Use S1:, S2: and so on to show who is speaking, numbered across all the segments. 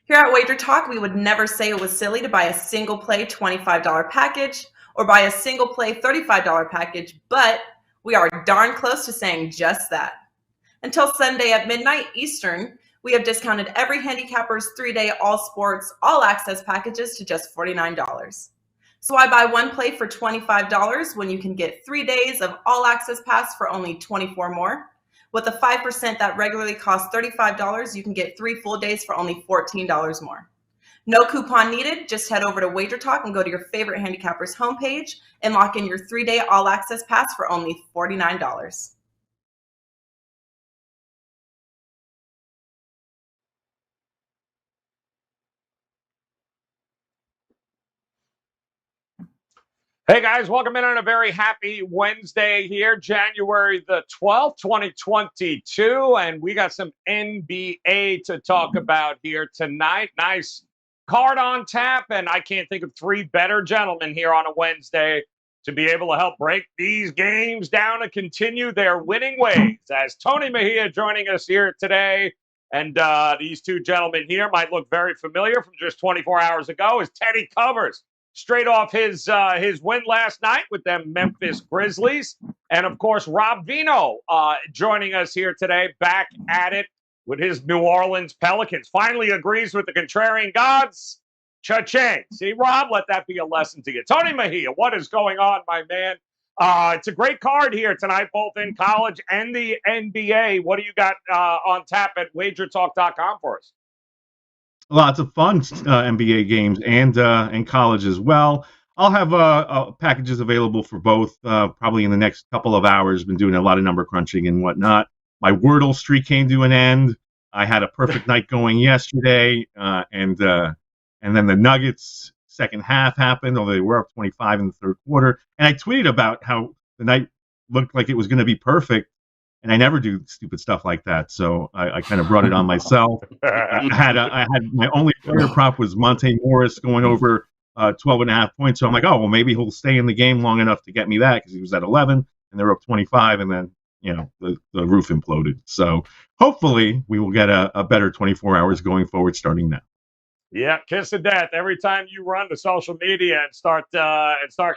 S1: Here at WagerTalk, we would never say it was silly to buy a single play $25 package or buy a single play $35 package, but we are darn close to saying just that. Until Sunday at midnight Eastern, we have discounted every handicapper's 3-day all sports, all access packages to just $49. So why buy one play for $25 when you can get 3 days of all access pass for only $24 more? With the 5% that regularly costs $35, you can get 3 full days for only $14 more. No coupon needed. Just head over to WagerTalk and go to your favorite handicapper's homepage and lock in your 3-day all access pass for only $49.
S2: Hey guys, welcome in on a very happy Wednesday here, January the 12th, 2022. And we got some NBA to talk about here tonight. Nice card on tap. And I can't think of three better gentlemen here on a Wednesday to be able to help break these games down and continue their winning ways. As Tony Mejia joining us here today. And these two gentlemen here might look very familiar from just 24 hours ago as Teddy Covers. Straight off his win last night with them Memphis Grizzlies. And, of course, Rob Vino joining us here today, back at it with his New Orleans Pelicans. Finally agrees with the contrarian gods. Cha-ching. See, Rob, let that be a lesson to you. Tony Mejia, what is going on, my man? It's a great card here tonight, both in college and the NBA. What do you got on tap at WagerTalk.com for us?
S3: Lots of fun NBA games and college as well. I'll have packages available for both probably in the next couple of hours. Been doing a lot of number crunching and whatnot. My Wordle streak came to an end. I had a perfect night going yesterday, and then the Nuggets second half happened, although they were up 25 in the third quarter. And I tweeted about how the night looked like it was going to be perfect. And I never do stupid stuff like that, so I kind of brought it on myself. I had my only player prop was Monte Morris going over 12.5 points. So I'm like, oh well, maybe he'll stay in the game long enough to get me that because he was at 11 and they were up 25, and then the roof imploded. So hopefully we will get a better 24 hours going forward starting now.
S2: Yeah, kiss of death. Every time you run to social media and start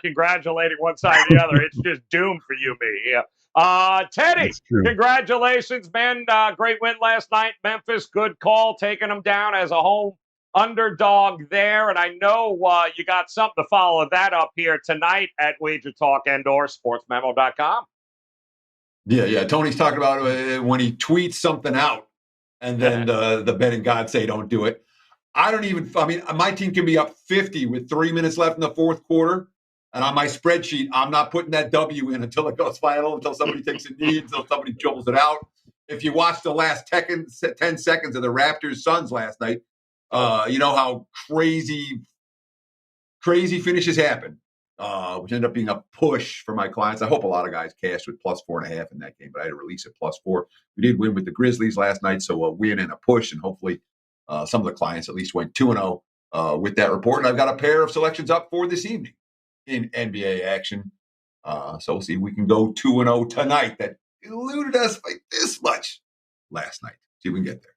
S2: congratulating one side or the other, it's just doomed for you, me. Yeah. Teddy, congratulations, man. Great win last night. Memphis, good call, taking them down as a home underdog there. And I know you got something to follow that up here tonight at WagerTalk and/or sportsmemo.com.
S4: Yeah. Tony's talking about when he tweets something out and then the betting gods say don't do it. My team can be up 50 with 3 minutes left in the fourth quarter. And on my spreadsheet, I'm not putting that W in until it goes final, until somebody takes a knee, until somebody dribbles it out. If you watch the last 10 seconds of the Raptors-Suns last night, you know how crazy finishes happen, which ended up being a push for my clients. I hope a lot of guys cashed with plus 4.5 in that game, but I had to release at plus 4. We did win with the Grizzlies last night, so a win and a push, and hopefully some of the clients at least went 2-0 with that report. And I've got a pair of selections up for this evening in NBA action. So we'll see if we can go 2-0 tonight. That eluded us by this much last night. See if we can get there.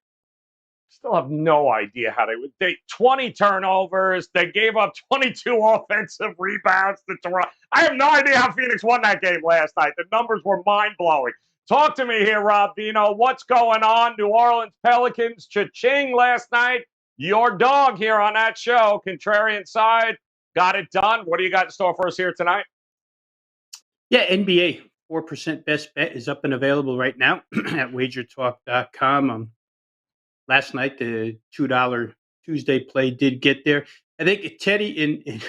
S2: Still have no idea how they 20 turnovers. They gave up 22 offensive rebounds to Toronto. I have no idea how Phoenix won that game last night. The numbers were mind-blowing. Talk to me here, Rob Vino. What's going on? New Orleans Pelicans, cha-ching last night. Your dog here on that show, contrarian side. Got it done. What do you got in store for us here tonight?
S5: Yeah, NBA 4% best bet is up and available right now at WagerTalk.com. Last night, the $2 Tuesday play did get there. I think, Teddy,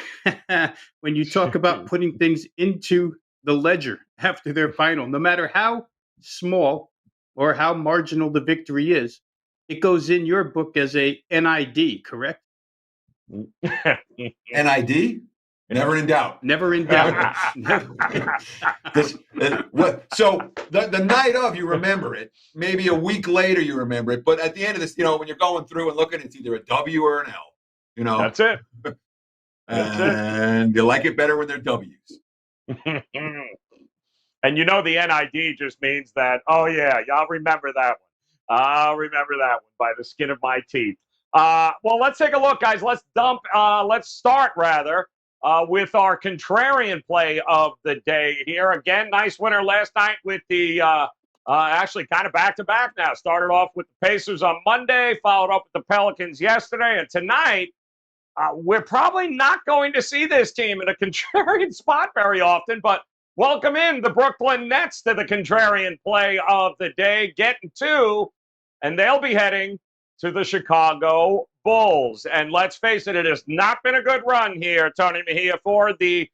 S5: when you talk about putting things into the ledger after their final, no matter how small or how marginal the victory is, it goes in your book as a NID, correct?
S4: NID? Never in doubt.
S5: Never in doubt.
S4: So the night of, you remember it. Maybe a week later, you remember it. But at the end of this, when you're going through and looking, it's either a W or an L.
S2: That's it.
S4: And you like it better when they're W's.
S2: And the NID just means that, oh, yeah, y'all remember that one. I'll remember that one by the skin of my teeth. Well, let's take a look, guys. Let's start rather with our contrarian play of the day here. Again, nice winner last night with the actually kind of back-to-back now. Started off with the Pacers on Monday, followed up with the Pelicans yesterday, and tonight we're probably not going to see this team in a contrarian spot very often, but welcome in the Brooklyn Nets to the contrarian play of the day, getting two, and they'll be heading to the Chicago Bulls. And let's face it, it has not been a good run here, Tony Mejia, for the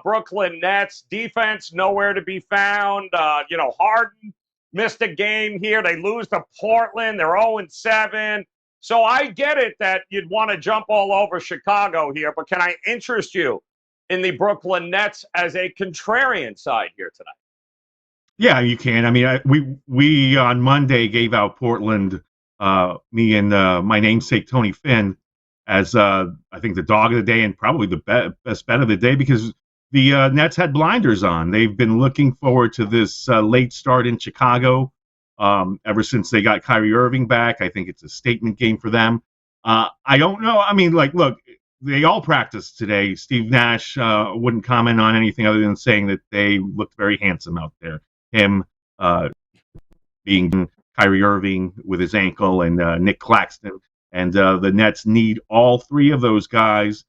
S2: Brooklyn Nets. Defense nowhere to be found. Harden missed a game here. They lose to Portland. They're 0-7. So I get it that you'd want to jump all over Chicago here, but can I interest you in the Brooklyn Nets as a contrarian side here tonight?
S3: Yeah, you can. I mean, we on Monday gave out Portland, me and my namesake Tony Finn, as I think the dog of the day and probably the best bet of the day, because the Nets had blinders on. They've been looking forward to this late start in Chicago ever since they got Kyrie Irving back. I think it's a statement game for them. I don't know. I mean, look, they all practiced today. Steve Nash wouldn't comment on anything other than saying that they looked very handsome out there. Him being Kyrie Irving with his ankle and Nick Claxton. And the Nets need all three of those guys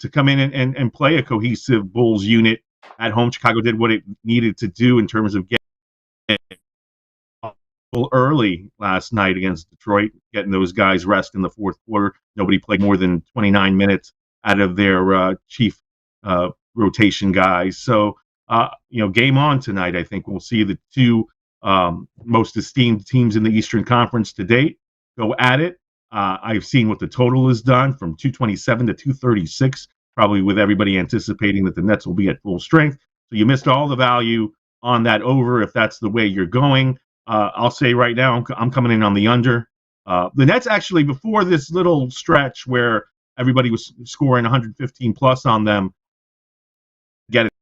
S3: to come in and play a cohesive Bulls unit at home. Chicago did what it needed to do in terms of getting early last night against Detroit, getting those guys rest in the fourth quarter. Nobody played more than 29 minutes out of their chief rotation guys. So, game on tonight. I think we'll see the two most esteemed teams in the Eastern Conference to date go at it. I've seen what the total has done from 227 to 236, probably with everybody anticipating that the Nets will be at full strength. So you missed all the value on that over if that's the way you're going. I'll say right now, I'm coming in on the under. The Nets actually, before this little stretch where everybody was scoring 115 plus on them, get it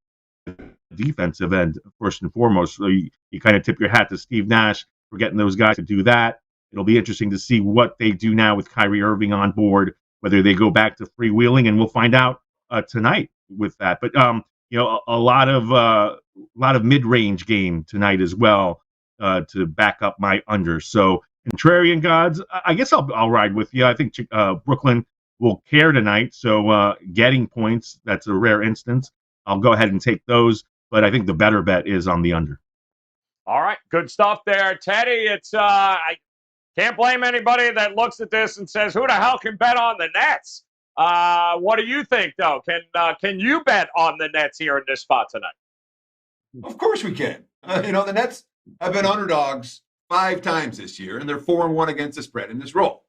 S3: defensive end first and foremost. So you kind of tip your hat to Steve Nash for getting those guys to do that. It'll be interesting to see what they do now with Kyrie Irving on board, whether they go back to freewheeling, and we'll find out tonight with that. But a lot of mid-range game tonight as well to back up my under. So contrarian gods, I guess I'll ride with you. I think Brooklyn will care tonight. So getting points, that's a rare instance. I'll go ahead and take those, but I think the better bet is on the under.
S2: All right, good stuff there, Teddy. It's I can't blame anybody that looks at this and says, "Who the hell can bet on the Nets?" What do you think, though? Can you bet on the Nets here in this spot tonight?
S4: Of course we can. The Nets have been underdogs 5 times this year, and they're 4-1 against the spread in this role.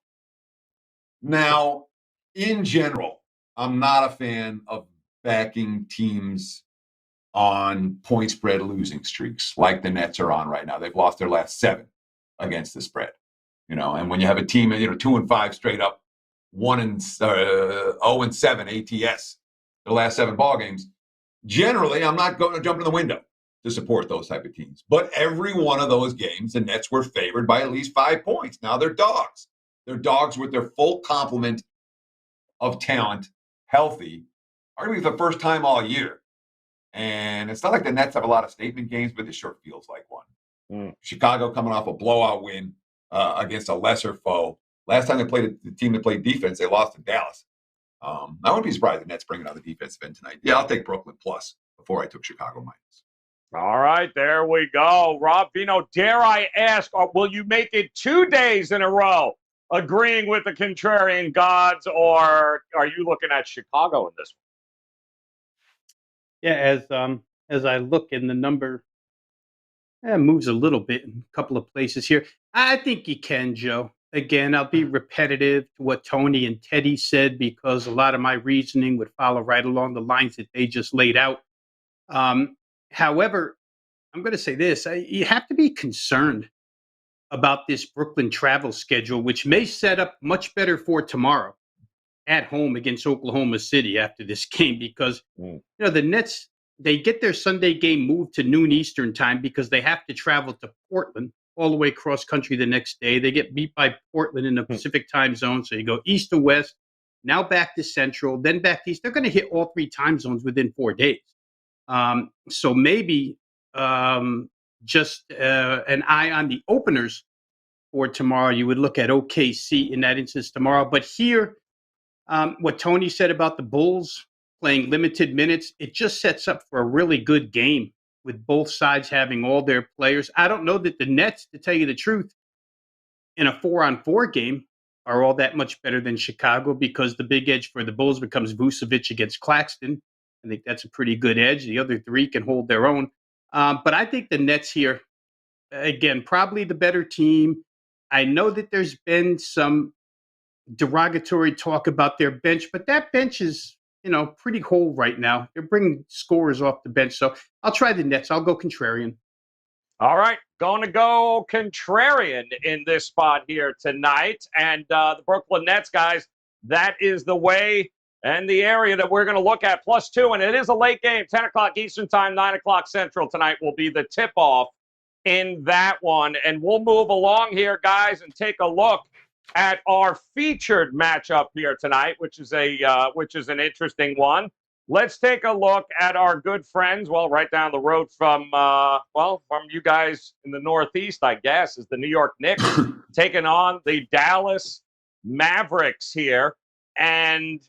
S4: Now, in general, I'm not a fan of backing teams on point spread losing streaks like the Nets are on right now. They've lost their last 7 against the spread. And when you have a team, 2-5 straight up, 0-7 ATS, the last 7 ball games, generally I'm not going to jump in the window to support those type of teams. But every one of those games, the Nets were favored by at least 5 points. Now they're dogs. They're dogs with their full complement of talent, healthy, arguably for the first time all year. And it's not like the Nets have a lot of statement games, but this sure feels like one. Chicago coming off a blowout win against a lesser foe. Last time they played the team that played defense, they lost to Dallas. I wouldn't be surprised if the Nets bring it on the defensive end tonight. Yeah, I'll take Brooklyn plus before I took Chicago minus.
S2: All right, there we go. Rob Vino, dare I ask, will you make it 2 days in a row agreeing with the contrarian gods, or are you looking at Chicago in this one?
S5: Yeah, as I look in the number, moves a little bit in a couple of places here. I think you can, Joe. Again, I'll be repetitive to what Tony and Teddy said because a lot of my reasoning would follow right along the lines that they just laid out. However, I'm going to say this. You have to be concerned about this Brooklyn travel schedule, which may set up much better for tomorrow at home against Oklahoma City after this game because, the Nets, they get their Sunday game moved to noon Eastern time because they have to travel to Portland all the way cross country the next day. They get beat by Portland in the Pacific time zone. So you go east to west, now back to central, then back to east. They're going to hit all three time zones within 4 days. So maybe just an eye on the openers for tomorrow. You would look at OKC in that instance tomorrow. But here, what Tony said about the Bulls playing limited minutes, it just sets up for a really good game with both sides having all their players. I don't know that the Nets, to tell you the truth, in a 4-on-4 game are all that much better than Chicago, because the big edge for the Bulls becomes Vucevic against Claxton. I think that's a pretty good edge. The other three can hold their own. But I think the Nets here, again, probably the better team. I know that there's been some derogatory talk about their bench, but that bench is, pretty whole right now. They're bringing scorers off the bench. So I'll try the Nets. I'll go contrarian.
S2: All right, going to go contrarian in this spot here tonight. And the Brooklyn Nets, guys, that is the way and the area that we're going to look at. +2, and it is a late game, 10 o'clock Eastern time, 9 o'clock Central tonight will be the tip-off in that one. And we'll move along here, guys, and take a look at our featured matchup here tonight, which is an interesting one. Let's take a look at our good friends, right down the road from you guys in the Northeast, I guess, is the New York Knicks taking on the Dallas Mavericks here. And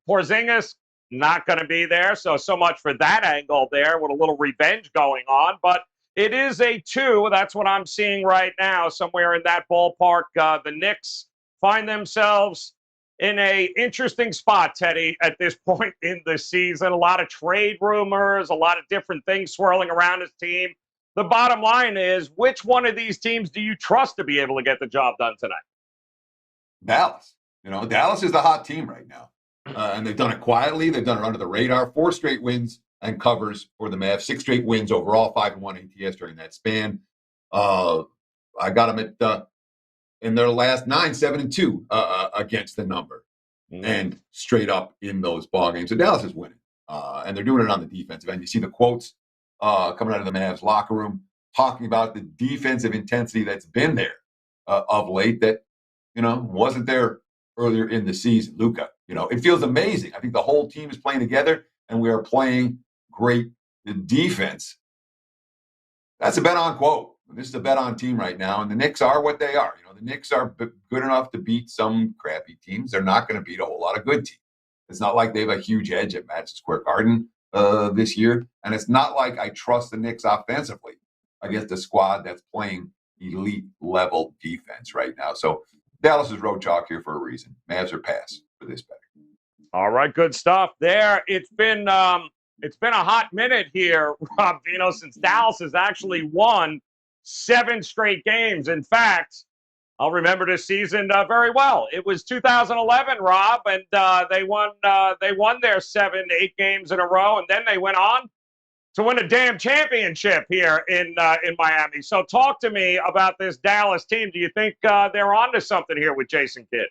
S2: Porzingis not going to be there, so much for that angle there with a little revenge going on. But it is a 2. That's what I'm seeing right now, somewhere in that ballpark. The Knicks find themselves in a interesting spot, Teddy, at this point in the season. A lot of trade rumors, a lot of different things swirling around his team. The bottom line is, which one of these teams do you trust to be able to get the job done tonight?
S4: Dallas. Dallas is the hot team right now. And they've done it quietly. They've done it under the radar. 4 straight wins and covers for the Mavs. 6 straight wins overall, 5-1 ATS during that span. I got them at in their last 9, 7-2 against the number, and straight up in those ball games. So Dallas is winning, and they're doing it on the defensive end. You see the quotes coming out of the Mavs locker room talking about the defensive intensity that's been there of late that wasn't there earlier in the season. Luka, it feels amazing. I think the whole team is playing together, and we are playing great defense. That's a bet on quote. This is a bet on team right now, and the Knicks are what they are. The Knicks are good enough to beat some crappy teams. They're not going to beat a whole lot of good teams. It's not like they have a huge edge at Madison Square Garden this year, and it's not like I trust the Knicks offensively against a squad that's playing elite level defense right now. So Dallas is road chalk here for a reason. Mavs are pass for this bet.
S2: All right, good stuff there. It's been a hot minute here, Rob Vino, since Dallas has actually won 7 straight games. In fact, I'll remember this season very well. It was 2011, Rob, and they won their 7-8 games in a row, and then they went on to win a damn championship here in Miami. So talk to me about this Dallas team. Do you think they're onto something here with Jason Kidd?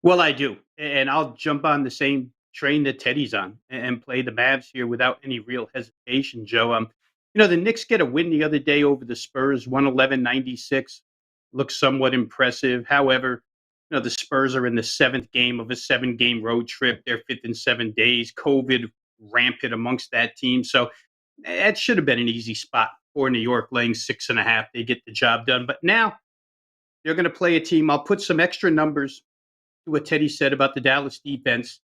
S5: Well, I do, and I'll jump on the same train that Teddy's on and play the Mavs here without any real hesitation, Joe. The Knicks get a win the other day over the Spurs, 111-96. Looks somewhat impressive. However, the Spurs are in the 7th game of a 7-game road trip. They're 5th in 7 days. COVID rampant amongst that team. So that should have been an easy spot for New York, laying 6.5. They get the job done. But now they're going to play a team. I'll put some extra numbers to what Teddy said about the Dallas defense.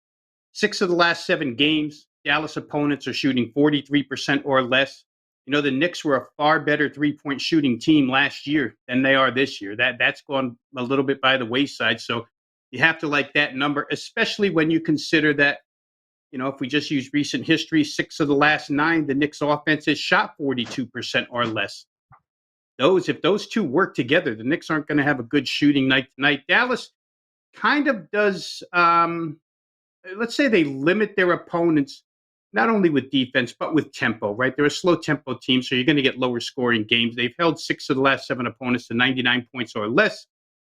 S5: 6 of the last 7 games, Dallas opponents are shooting 43% or less. The Knicks were a far better 3-point shooting team last year than they are this year. That's gone a little bit by the wayside. So you have to like that number, especially when you consider that, if we just use recent history, 6 of the last 9, the Knicks offense has shot 42% or less. If those two work together, the Knicks aren't going to have a good shooting night tonight. Dallas kind of does, let's say they limit their opponents not only with defense, but with tempo, right? They're a slow tempo team, so you're going to get lower scoring games. They've held 6 of the last 7 opponents to 99 points or less.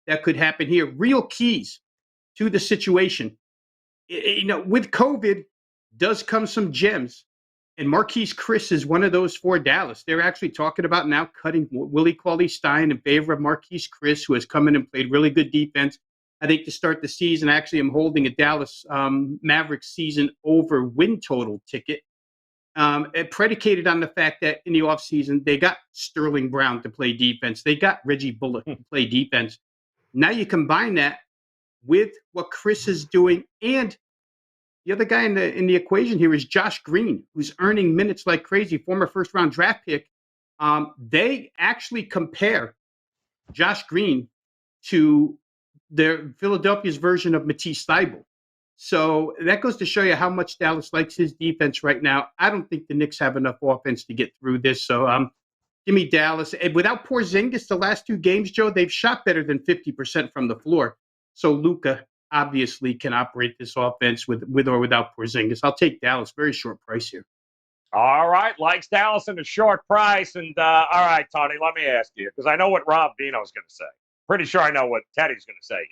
S5: That could happen here. Real keys to the situation. With COVID does come some gems. And Marquise Chris is one of those for Dallas. They're actually talking about now cutting Willie Cauley-Stein in favor of Marquise Chris, who has come in and played really good defense. I think to start the season, actually, I'm holding a Dallas Mavericks season over win total ticket, predicated on the fact that in the offseason, they got Sterling Brown to play defense. They got Reggie Bullock to play defense. Now you combine that with what Chris is doing, and the other guy in the equation here is Josh Green, who's earning minutes like crazy, former first-round draft pick. They actually compare Josh Green to their Philadelphia's version of Matisse Thybulle. So that goes to show you how much Dallas likes his defense right now. I don't think the Knicks have enough offense to get through this. So give me Dallas. And without Porzingis, the last 2 games, Joe, they've shot better than 50% from the floor. So Luka obviously can operate this offense with or without Porzingis. I'll take Dallas. Very short price here.
S2: All right, likes Dallas in a short price. And all right, Tony, let me ask you, because I know what Rob Vino's going to say. Pretty sure I know what Teddy's going to say here.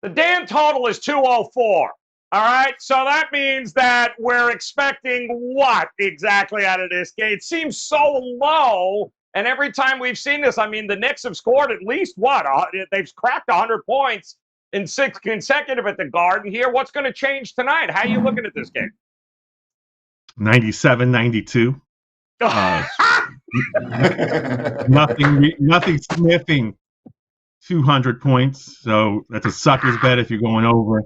S2: The damn total is 204. All right, so that means that we're expecting what exactly out of this game? It seems so low, and every time we've seen this, I mean, the Knicks have scored at least what? They've cracked 100 points in 6 consecutive at the Garden here. What's going to change tonight? How are you looking at this game?
S3: 97-92. Nothing sniffing 200 points. So that's a sucker's bet if you're going over.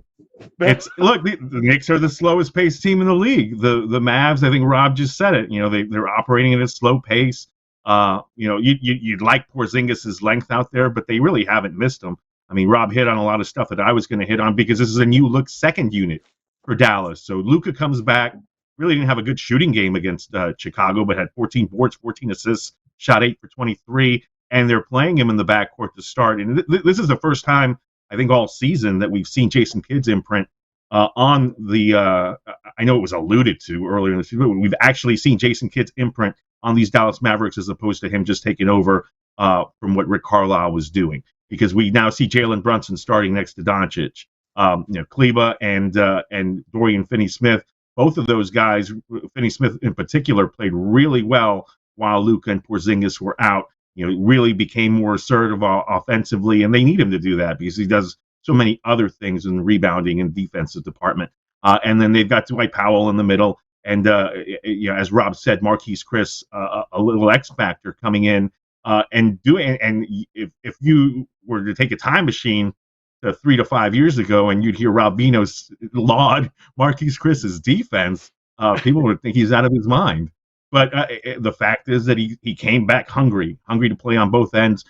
S3: Look, the Knicks are the slowest paced team in the league. The Mavs, I think Rob just said it. You know, they're operating at a slow pace. You know, you'd like Porzingis' length out there, but they really haven't missed him. I mean, Rob hit on a lot of stuff that I was going to hit on because this is a new look second unit for Dallas. So Luka comes back. Really didn't have a good shooting game against Chicago, but had 14 boards, 14 assists, shot 8 for 23, and they're playing him in the backcourt to start. And this is the first time, I think, all season that we've seen Jason Kidd's imprint on the I know it was alluded to earlier in the season, but we've actually seen Jason Kidd's imprint on these Dallas Mavericks as opposed to him just taking over from what Rick Carlisle was doing. Because we now see Jalen Brunson starting next to Doncic. You know, Kleba and Dorian Finney-Smith. Both of those guys, Finney-Smith in particular, played really well while Luka and Porzingis were out. You know, really became more assertive offensively, and they need him to do that because he does so many other things in the rebounding and defensive department. And then they've got Dwight Powell in the middle, and you know, as Rob said, Marquise Chris, a little X factor coming in and doing. And if you were to take a time machine to 3 to 5 years ago, and you'd hear Rob Vino's laud Marquise Chris's defense, people would think he's out of his mind. But the fact is that he came back hungry to play on both ends.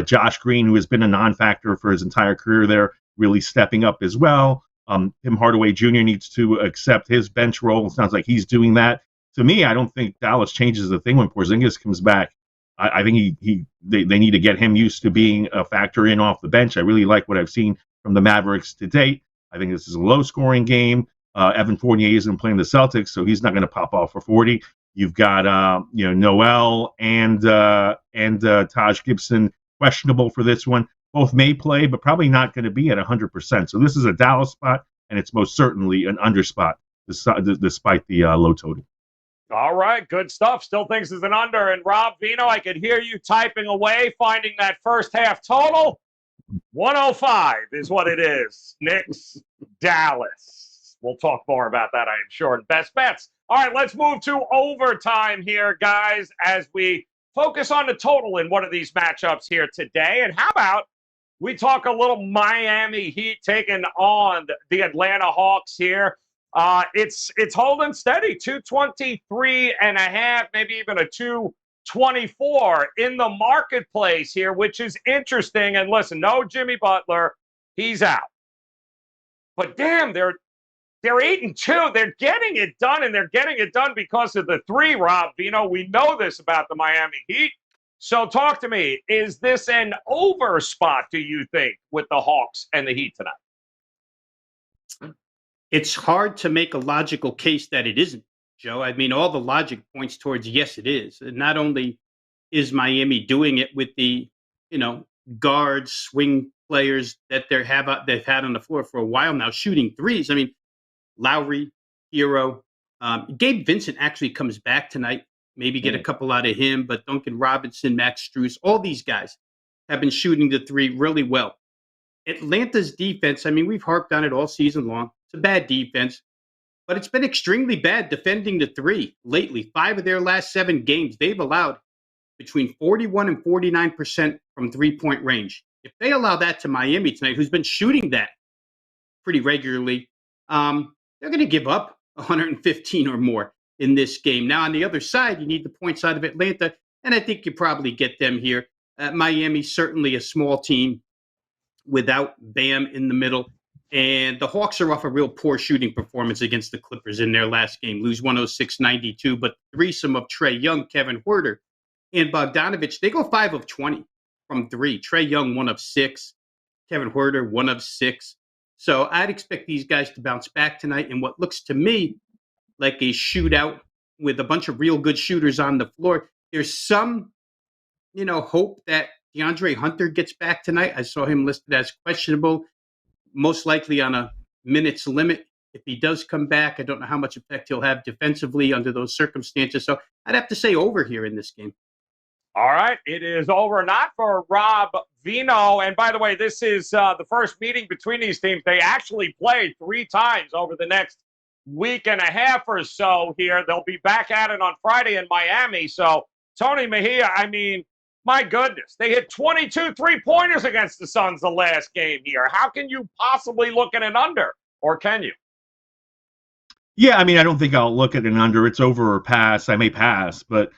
S3: Josh Green, who has been a non-factor for his entire career there, really stepping up as well. Tim Hardaway Jr. needs to accept his bench role. It sounds like he's doing that. To me, I don't think Dallas changes the thing when Porzingis comes back. I think they need to get him used to being a factor in off the bench. I really like what I've seen from the Mavericks to date. I think this is a low-scoring game. Evan Fournier isn't playing the Celtics, so he's not going to pop off for 40. You've got you know, Noel and Taj Gibson questionable for this one. Both may play, but probably not going to be at 100%. So this is a Dallas spot, and it's most certainly an under spot despite the low total.
S2: All right, good stuff. Still thinks it's an under. And Rob Vino, I could hear you typing away, finding that first half total. 105 is what it is. Knicks, Dallas. We'll talk more about that, I am sure, in best bets. All right, let's move to overtime here, guys, as we focus on the total in one of these matchups here today. And how about we talk a little Miami Heat taking on the Atlanta Hawks here. It's holding steady, 223.5, maybe even a 224 in the marketplace here, which is interesting. And listen, no Jimmy Butler, he's out. But damn, they're 8-2. They're getting it done, and they're getting it done because of the three, Rob Vino. We know this about the Miami Heat. So talk to me. Is this an over spot, do you think, with the Hawks and the Heat tonight?
S5: It's hard to make a logical case that it isn't, Joe. I mean, all the logic points towards yes, it is. And not only is Miami doing it with the, you know, guards, swing players that they've had on the floor for a while now, shooting threes. I mean, Lowry, Hero, Gabe Vincent actually comes back tonight. Maybe get a couple out of him, but Duncan Robinson, Max Strus, all these guys have been shooting the three really well. Atlanta's defense, I mean, we've harped on it all season long. It's a bad defense, but it's been extremely bad defending the three lately. 5 of their last 7 games, they've allowed between 41 and 49% from three-point range. If they allow that to Miami tonight, who's been shooting that pretty regularly, they're going to give up 115 or more in this game. Now, on the other side, you need the points out of Atlanta, and I think you probably get them here. Miami, certainly a small team without Bam in the middle. And the Hawks are off a real poor shooting performance against the Clippers in their last game, lose 106-92. But threesome of Trae Young, Kevin Huerter, and Bogdanovich, they go 5 of 20 from 3. Trae Young, 1 of 6. Kevin Huerter, 1 of 6. So I'd expect these guys to bounce back tonight in what looks to me like a shootout with a bunch of real good shooters on the floor. There's some, hope that DeAndre Hunter gets back tonight. I saw him listed as questionable, most likely on a minutes limit. If he does come back, I don't know how much effect he'll have defensively under those circumstances. So I'd have to say over here in this game.
S2: All right, it is over, not for Rob Vino. And by the way, this is the first meeting between these teams. They actually play 3 times over the next week and a half or so here. They'll be back at it on Friday in Miami. So, Tony Mejia, I mean, my goodness, they hit 22 3-pointers against the Suns the last game here. How can you possibly look at an under, or can you?
S3: Yeah, I mean, I don't think I'll look at an under. It's over or pass. I may pass, but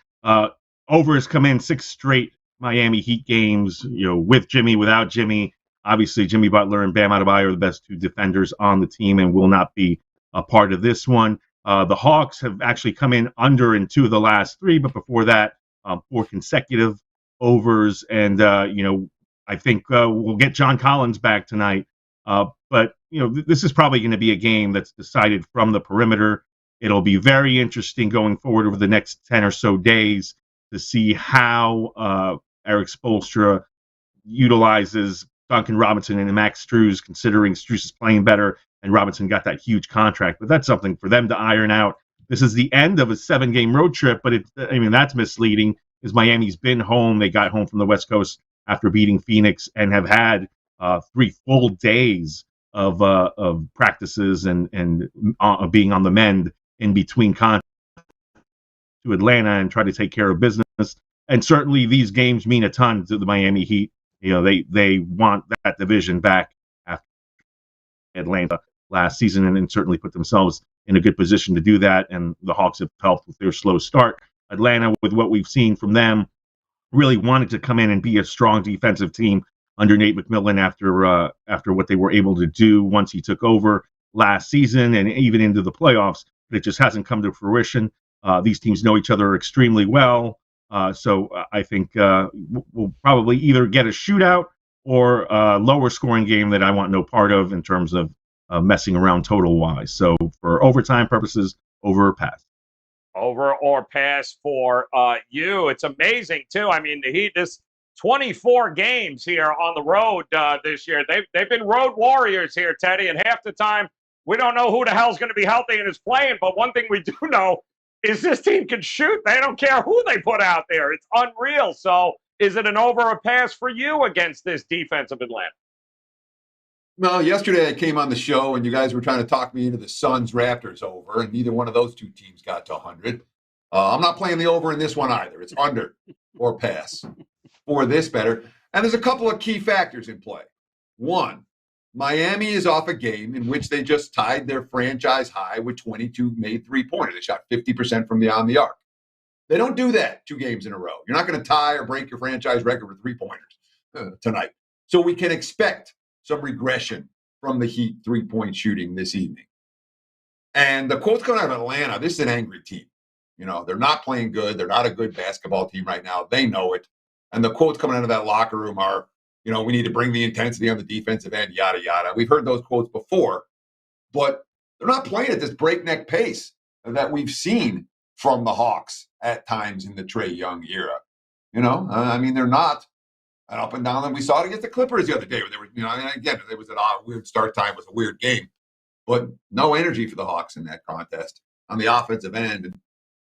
S3: over has come in 6 straight Miami Heat games, with Jimmy, without Jimmy. Obviously, Jimmy Butler and Bam Adebayo are the best 2 defenders on the team and will not be a part of this one. The Hawks have actually come in under in 2 of the last 3, but before that, 4 consecutive overs. And, I think we'll get John Collins back tonight. But, this is probably going to be a game that's decided from the perimeter. It'll be very interesting going forward over the next 10 or so days to see how Eric Spoelstra utilizes Duncan Robinson and Max Strus, considering Strus is playing better and Robinson got that huge contract. But that's something for them to iron out. This is the end of a 7-game road trip, but that's misleading because Miami's been home. They got home from the West Coast after beating Phoenix and have had 3 full days of practices and being on the mend in between contracts to Atlanta and try to take care of business. And certainly these games mean a ton to the Miami Heat. They want that division back after Atlanta last season and certainly put themselves in a good position to do that. And the Hawks have helped with their slow start. Atlanta, with what we've seen from them, really wanted to come in and be a strong defensive team under Nate McMillan after what they were able to do once he took over last season and even into the playoffs. But it just hasn't come to fruition. These teams know each other extremely well. So I think we'll probably either get a shootout or a lower scoring game that I want no part of in terms of messing around total-wise. So for overtime purposes, over or pass.
S2: Over or pass for you. It's amazing, too. I mean, the Heat, this 24 games here on the road this year. They've been road warriors here, Teddy, and half the time we don't know who the hell's going to be healthy and is playing. But one thing we do know is this team can shoot. They don't care who they put out there. It's unreal. So is it an over or pass for you against this defense of Atlanta?
S4: Well, yesterday I came on the show and you guys were trying to talk me into the Suns-Raptors over, and neither one of those 2 teams got to 100. I'm not playing the over in this one either. It's under or pass for this better. And there's a couple of key factors in play. One, Miami is off a game in which they just tied their franchise high with 22 made 3-pointers. They shot 50% from beyond the arc. They don't do that 2 games in a row. You're not going to tie or break your franchise record for 3-pointers tonight. So we can expect some regression from the Heat 3-point shooting this evening. And the quotes coming out of Atlanta, this is an angry team. They're not playing good. They're not a good basketball team right now. They know it. And the quotes coming out of that locker room are, we need to bring the intensity on the defensive end, yada, yada. We've heard those quotes before, but they're not playing at this breakneck pace that we've seen from the Hawks at times in the Trae Young era. They're not up and down. And we saw it against the Clippers the other day where they were, again, it was an odd, weird start time. It was a weird game, but no energy for the Hawks in that contest. on the offensive end. And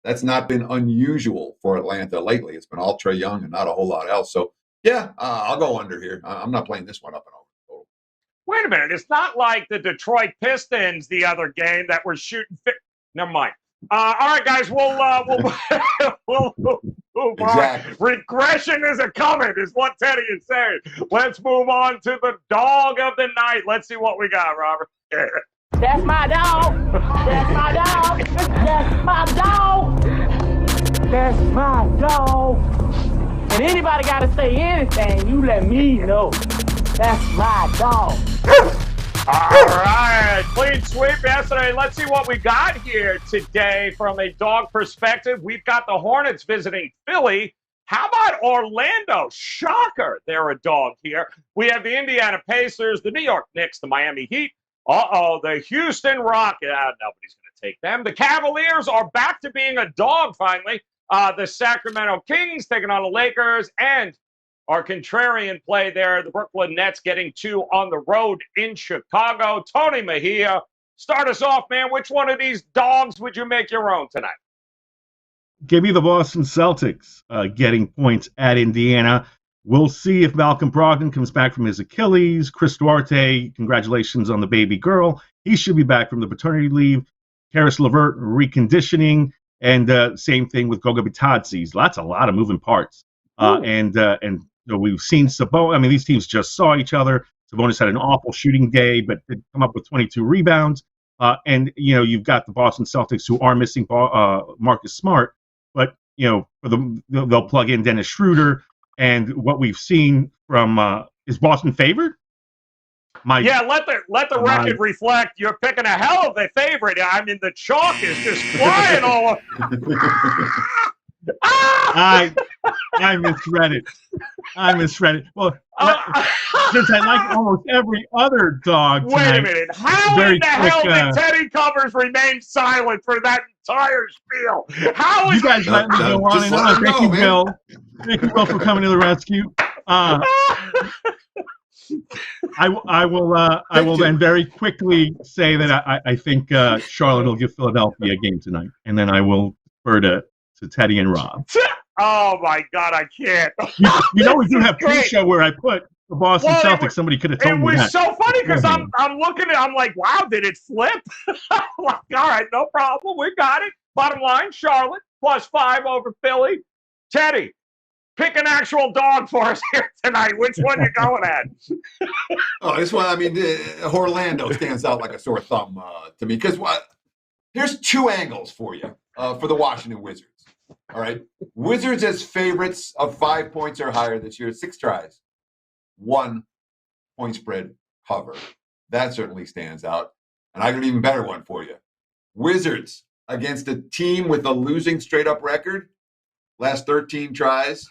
S4: that's not been unusual for Atlanta lately. It's been all Trae Young and not a whole lot else. So, yeah, I'll go under here. I'm not playing this one up and over.
S2: Wait a minute. It's not like the Detroit Pistons the other game that were shooting. Never mind. All right, guys, we'll move
S4: Exactly.
S2: on. Regression is a coming, is what Teddy is saying. Let's move on to the dog of the night. Let's see what we got, Robert.
S6: That's my dog. That's my dog. That's my dog. That's my dog. And anybody got to say anything, you let me know. That's my dog.
S2: All right, clean sweep yesterday. Let's see what we got here today from a dog perspective. We've got the Hornets visiting Philly. How about Orlando? Shocker, they're a dog here. We have the Indiana Pacers, the New York Knicks, the Miami Heat. The Houston Rockets. Nobody's going to take them. The Cavaliers are back to being a dog finally. The Sacramento Kings taking on the Lakers, and our contrarian play there, the Brooklyn Nets getting 2 on the road in Chicago. Tony Mejia, start us off, man. Which one of these dogs would you make your own tonight?
S3: Give me the Boston Celtics getting points at Indiana. We'll see if Malcolm Brogdon comes back from his Achilles. Chris Duarte, congratulations on the baby girl. He should be back from the paternity leave. Karis LeVert, reconditioning. And same thing with Goga Bitadze. That's a lot of moving parts. And we've seen Sabonis. I mean, these teams just saw each other. Sabonis had an awful shooting day, but did come up with 22 rebounds. And you've got the Boston Celtics who are missing Marcus Smart, but they'll plug in Dennis Schroeder. And what we've seen from is Boston favored?
S2: Let the record reflect. You're picking a hell of a favorite. I mean, the chalk is just flying all over.
S3: I misread it. Well, since I like almost every other dog tonight,
S2: wait a minute. How in the hell did Teddy Covers remain silent for that entire spiel? How is
S3: you guys let me go on and on? Thank you, Bill. Thank you, Bill, for coming to the rescue. I will then very quickly say that I think Charlotte will give Philadelphia a game tonight, and then I will defer to Teddy and Rob.
S2: Oh my God, I can't.
S3: We do have pre-show where I put the Boston Celtics. Somebody could have told me that.
S2: It was so funny because I'm looking at. I'm like, wow, did it flip? I'm like, all right, no problem, we got it. Bottom line, Charlotte +5 over Philly. Teddy, pick an actual dog for us here tonight. Which one you going at?
S4: This one, I mean, Orlando stands out like a sore thumb to me because here's 2 angles for you for the Washington Wizards. All right. Wizards as favorites of 5 points or higher this year, 6 tries, 1 point spread cover. That certainly stands out. And I got an even better one for you. Wizards against a team with a losing straight up record, last 13 tries,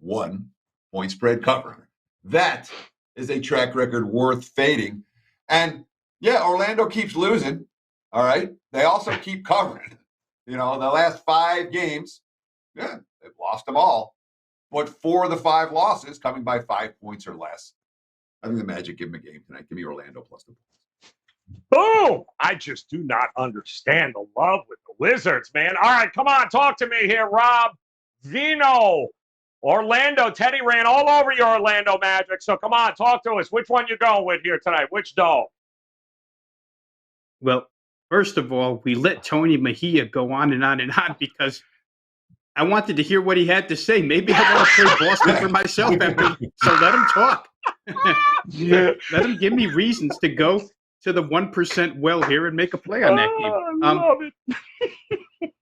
S4: 1 point spread cover. That is a track record worth fading. And Orlando keeps losing. All right. They also keep covering. The last 5 games, they've lost them all. But 4 of the 5 losses coming by 5 points or less. I think the Magic give them a game tonight. Give me Orlando +2 points.
S2: Boom! I just do not understand the love with the Wizards, man. All right, come on, talk to me here, Rob. Vino, Orlando. Teddy ran all over your Orlando Magic. So come on, talk to us. Which one you going with here tonight? Which dog?
S5: Well, first of all, we let Tony Mejia go on and on and on because I wanted to hear what he had to say. Maybe I want to play Boston for myself so let him talk. Let him give me reasons to go to the 1% well here and make a play on that game.
S2: I love it.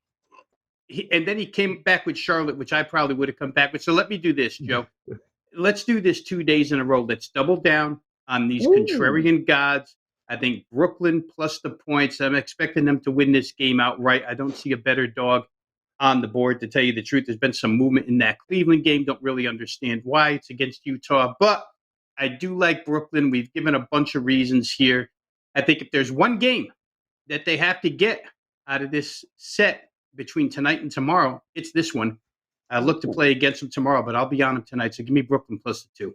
S5: And then he came back with Charlotte, which I probably would have come back with. So let me do this, Joe. Let's do this 2 days in a row. Let's double down on these contrarian gods. I think Brooklyn plus the points. I'm expecting them to win this game outright. I don't see a better dog on the board, to tell you the truth. There's been some movement in that Cleveland game. Don't really understand why. It's against Utah. But I do like Brooklyn. We've given a bunch of reasons here. I think if there's one game that they have to get out of this set between tonight and tomorrow, it's this one. I look to play against them tomorrow, but I'll be on them tonight. So give me Brooklyn +2.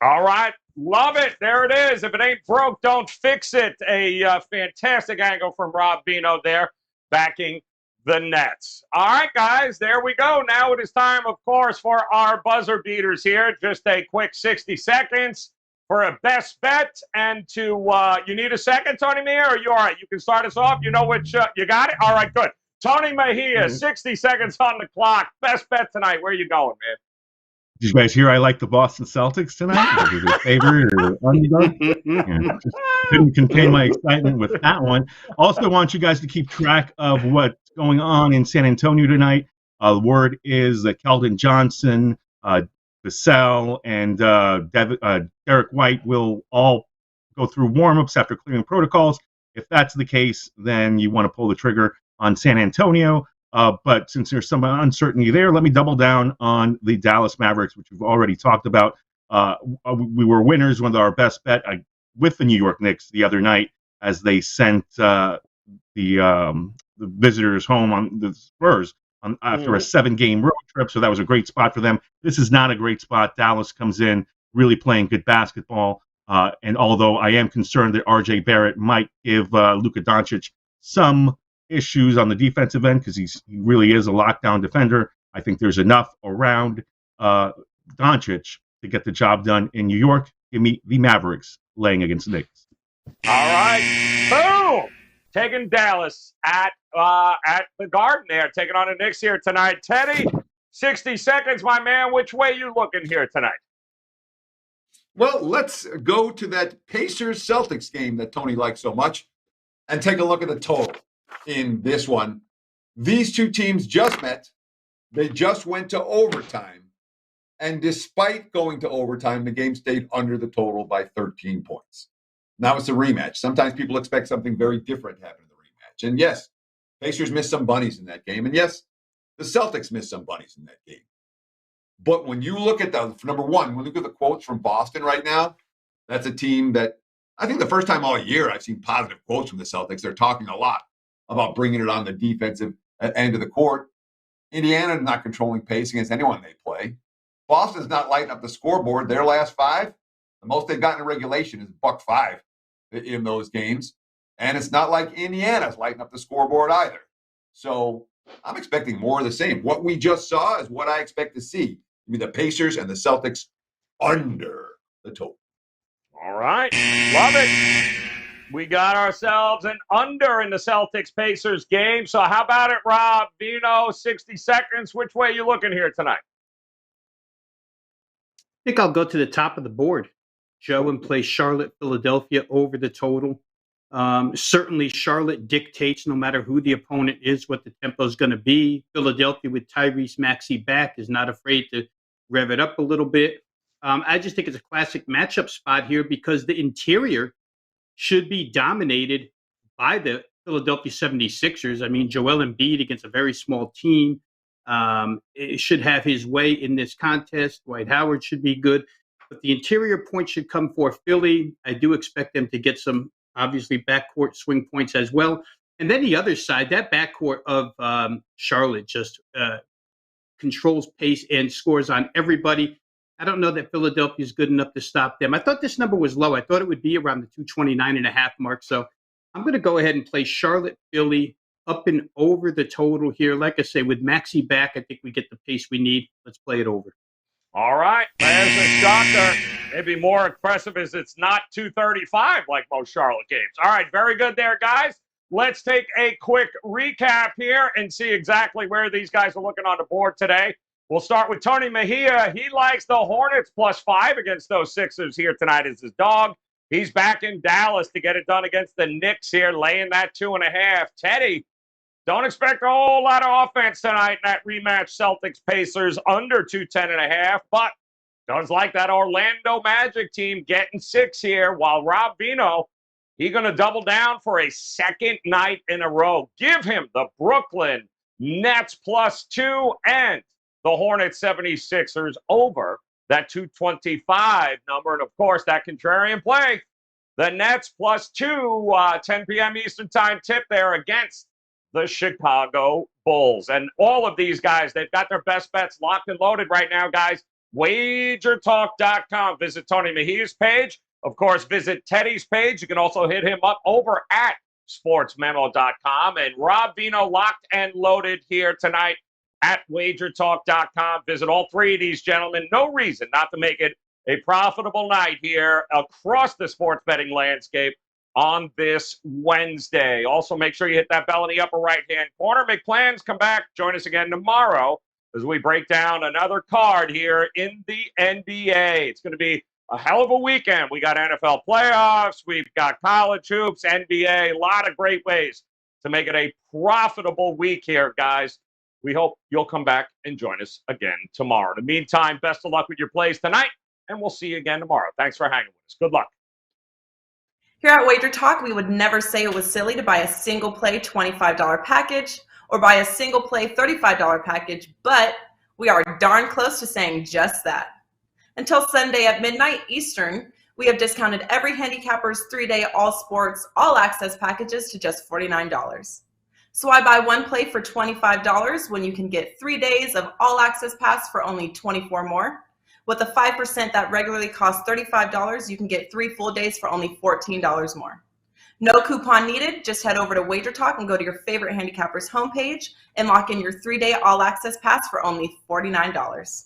S2: All right. Love it. There it is. If it ain't broke, don't fix it. A fantastic angle from Rob Vino there. backing the Nets. All right, guys, there we go. Now it is time, of course, for our buzzer beaters here. Just a quick 60 seconds for a best bet. And you need a second, Tony Mejia, or you all right? You can start us off. You know which, you got it? All right, good. Tony Mejia, 60 seconds on the clock. Best bet tonight. Where are you going, man?
S3: Did you guys hear I like the Boston Celtics tonight? Was it a favorite or underdog? Yeah, just couldn't contain my excitement with that one. Also want you guys to keep track of what's going on in San Antonio tonight. The word is that Keldon Johnson, Vassell, and Derek White will all go through warm-ups after clearing protocols. If that's the case, then you want to pull the trigger on San Antonio. But since there's some uncertainty there, let me double down on the Dallas Mavericks, which we've already talked about. We were winners with our best bet with the New York Knicks the other night as they sent the visitors home on the Spurs after a 7-game road trip. So that was a great spot for them. This is not a great spot. Dallas comes in really playing good basketball. And although I am concerned that RJ Barrett might give Luka Doncic some issues on the defensive end because he really is a lockdown defender, I think there's enough around Doncic to get the job done in New York. Give me the Mavericks laying against the Knicks.
S2: All right, boom! Taking Dallas at the Garden there, taking on the Knicks here tonight. Teddy, 60 seconds, my man. Which way you looking here tonight?
S4: Well, let's go to that Pacers-Celtics game that Tony likes so much and take a look at the total in this one. These two teams just met. They just went to overtime. And despite going to overtime, the game stayed under the total by 13 points. Now it's a rematch. Sometimes people expect something very different to happen in the rematch. And yes, Pacers missed some bunnies in that game. And yes, the Celtics missed some bunnies in that game. But when you look at number one, when you look at the quotes from Boston right now, that's a team that I think the first time all year I've seen positive quotes from the Celtics. They're talking a lot about bringing it on the defensive end of the court. Indiana not controlling pace against anyone they play. Boston's not lighting up the scoreboard. Their last 5, the most they've gotten in regulation is $5 in those games. And it's not like Indiana's lighting up the scoreboard either. So I'm expecting more of the same. What we just saw is what I expect to see. The Pacers and the Celtics under the total.
S2: All right. Love it. We got ourselves an under in the Celtics-Pacers game. So how about it, Rob? Vino, 60 seconds. Which way are you looking here tonight?
S5: I think I'll go to the top of the board, Joe, and play Charlotte, Philadelphia over the total. Certainly, Charlotte dictates, no matter who the opponent is, what the tempo is going to be. Philadelphia, with Tyrese Maxey back, is not afraid to rev it up a little bit. I just think it's a classic matchup spot here because the interior should be dominated by the Philadelphia 76ers. I mean, Joel Embiid against a very small team it should have his way in this contest. Dwight Howard should be good. But the interior points should come for Philly. I do expect them to get some, obviously, backcourt swing points as well. And then the other side, that backcourt of Charlotte just controls pace and scores on everybody. I don't know that Philadelphia is good enough to stop them. I thought this number was low. I thought it would be around the 229.5 mark. So I'm going to go ahead and play Charlotte, Philly, up and over the total here. Like I say, with Maxey back, I think we get the pace we need. Let's play it over.
S2: All right. There's a shocker. Maybe more impressive is it's not 235 like most Charlotte games. All right. Very good there, guys. Let's take a quick recap here and see exactly where these guys are looking on the board today. We'll start with Tony Mejia. He likes the Hornets +5 against those Sixers here tonight as his dog. He's back in Dallas to get it done against the Knicks here, laying that 2.5. Teddy, don't expect a whole lot of offense tonight in that rematch Celtics-Pacers under 210.5, but does like that Orlando Magic team getting 6 here, while Rob Vino, he's going to double down for a second night in a row. Give him the Brooklyn Nets +2 and the Hornets 76ers over that 225 number. And, of course, that contrarian play, the Nets +2, 10 p.m. Eastern time tip there against the Chicago Bulls. And all of these guys, they've got their best bets locked and loaded right now, guys. WagerTalk.com. Visit Tony Mejia's page. Of course, visit Teddy's page. You can also hit him up over at sportsmemo.com. And Rob Vino locked and loaded here tonight at WagerTalk.com. Visit all three of these gentlemen. No reason not to make it a profitable night here across the sports betting landscape on this Wednesday. Also, make sure you hit that bell in the upper right-hand corner. Make plans. Come back. Join us again tomorrow as we break down another card here in the NBA. It's going to be a hell of a weekend. We got NFL playoffs. We've got college hoops, NBA, a lot of great ways to make it a profitable week here, guys. We hope you'll come back and join us again tomorrow. In the meantime, best of luck with your plays tonight, and we'll see you again tomorrow. Thanks for hanging with us. Good luck.
S1: Here at Wager Talk, we would never say it was silly to buy a single play $25 package or buy a single play $35 package, but we are darn close to saying just that. Until Sunday at midnight Eastern, we have discounted every handicapper's 3-day all sports, all access packages to just $49. So why buy one play for $25 when you can get 3 days of all access pass for only $24 more? With the 5% that regularly costs $35, you can get 3 full days for only $14 more. No coupon needed. Just head over to WagerTalk and go to your favorite handicapper's homepage and lock in your 3-day all access pass for only $49.